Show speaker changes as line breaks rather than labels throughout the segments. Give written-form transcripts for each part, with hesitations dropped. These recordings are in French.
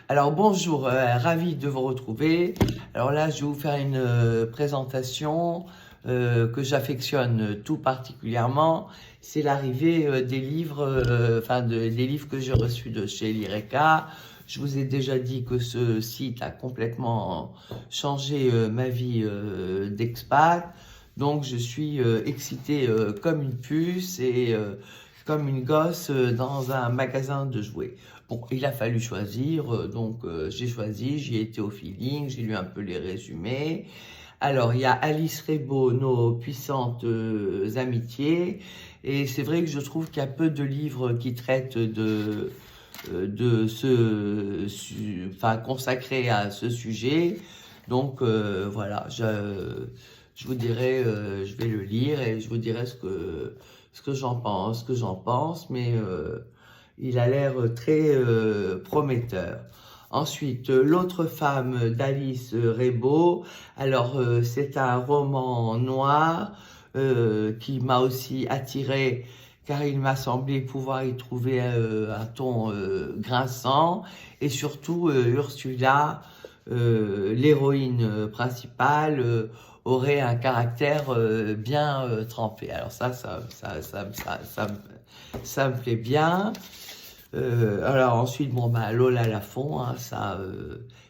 Alors bonjour, ravi de vous retrouver. Alors là, je vais vous faire une présentation que j'affectionne tout particulièrement. C'est l'arrivée des livres, des livres que j'ai reçus de chez Lyreca. Je vous ai déjà dit que ce site a complètement changé ma vie d'expat. Donc je suis excitée comme une puce et comme une gosse dans un magasin de jouets. Bon, il a fallu choisir, j'ai choisi, j'y ai été au feeling, j'ai lu un peu les résumés. Alors, il y a Alice Rebaud, Nos puissantes amitiés, et c'est vrai que je trouve qu'il y a peu de livres qui traitent consacrés à ce sujet. Donc voilà, je vous dirai, je vais le lire et je vous dirai ce que j'en pense, mais il a l'air très prometteur. Ensuite, L'autre femme d'Alice Rebaud. Alors, c'est un roman noir qui m'a aussi attiré car il m'a semblé pouvoir y trouver un ton grinçant et surtout Ursula, l'héroïne principale, aurait un caractère bien trempé. Alors ça me plaît bien. Alors ensuite, Lola Lafont, hein,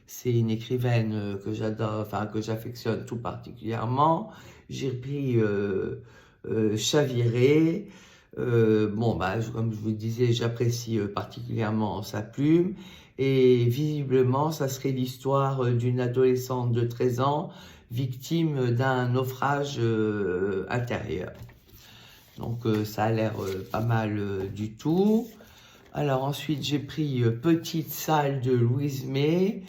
c'est une écrivaine que j'adore, que j'affectionne tout particulièrement. J'ai pris Chaviré. Comme je vous disais, j'apprécie particulièrement sa plume. Et visiblement, ça serait l'histoire d'une adolescente de 13 ans victime d'un naufrage intérieur. Donc ça a l'air pas mal du tout. Alors ensuite, j'ai pris Petite salle de Louise May.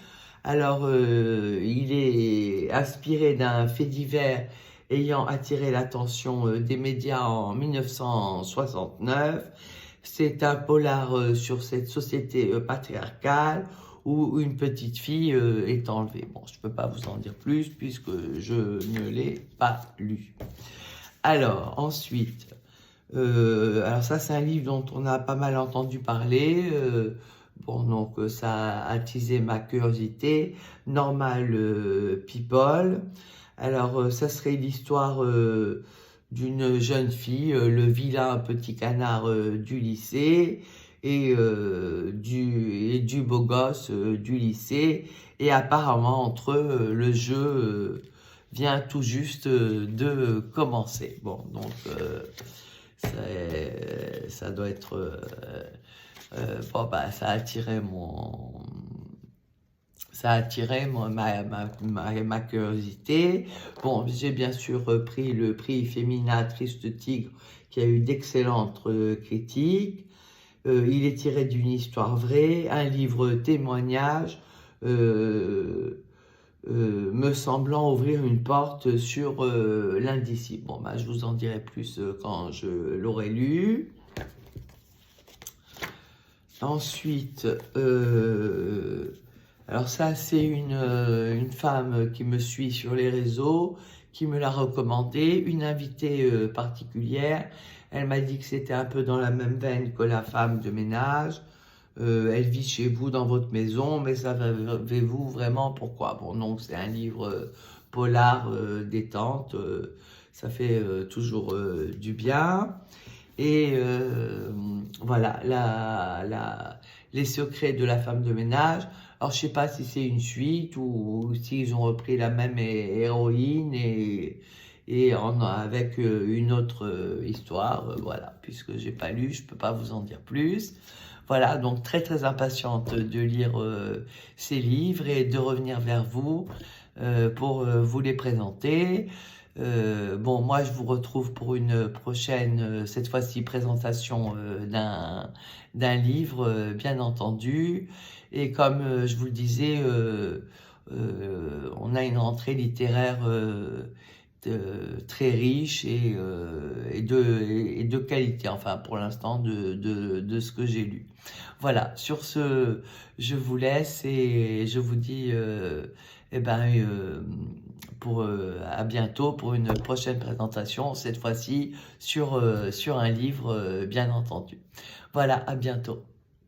Alors, il est inspiré d'un fait divers ayant attiré l'attention des médias en 1969. C'est un polar sur cette société patriarcale où une petite fille est enlevée. Bon, je ne peux pas vous en dire plus puisque je ne l'ai pas lu. Alors, ensuite... alors ça, c'est un livre dont on a pas mal entendu parler. Ça a attisé ma curiosité. Normal People. Alors, ça serait l'histoire d'une jeune fille, le vilain petit canard du lycée et du beau gosse du lycée. Et apparemment, entre eux, le jeu vient tout juste de commencer. Bon, donc... ça doit être ça a attiré ma curiosité. Bon, j'ai bien sûr pris le prix Femina Triste Tigre qui a eu d'excellentes critiques. Il est tiré d'une histoire vraie, un livre témoignage me semblant ouvrir une porte sur l'indicible. Bon, je vous en dirai plus quand je l'aurai lu. Ensuite, alors ça, c'est une femme qui me suit sur les réseaux, qui me l'a recommandé, une invitée particulière. Elle m'a dit que c'était un peu dans la même veine que La femme de ménage. Elle vit chez vous dans votre maison, mais savez-vous vraiment pourquoi? Bon, donc c'est un livre polar détente, ça fait toujours du bien. Et voilà, les secrets de la femme de ménage. Alors je sais pas si c'est une suite ou s'ils ont repris la même héroïne avec une autre histoire, voilà, puisque j'ai pas lu, je peux pas vous en dire plus. Voilà, donc très très impatiente de lire ces livres et de revenir vers vous pour vous les présenter. Moi je vous retrouve pour une prochaine, cette fois-ci présentation d'un livre, bien entendu. Et comme je vous le disais, on a une rentrée littéraire très riche et de qualité, enfin pour l'instant de ce que j'ai lu. Voilà, sur ce, je vous laisse et je vous dis à bientôt pour une prochaine présentation, cette fois-ci sur un livre bien entendu. Voilà, à bientôt.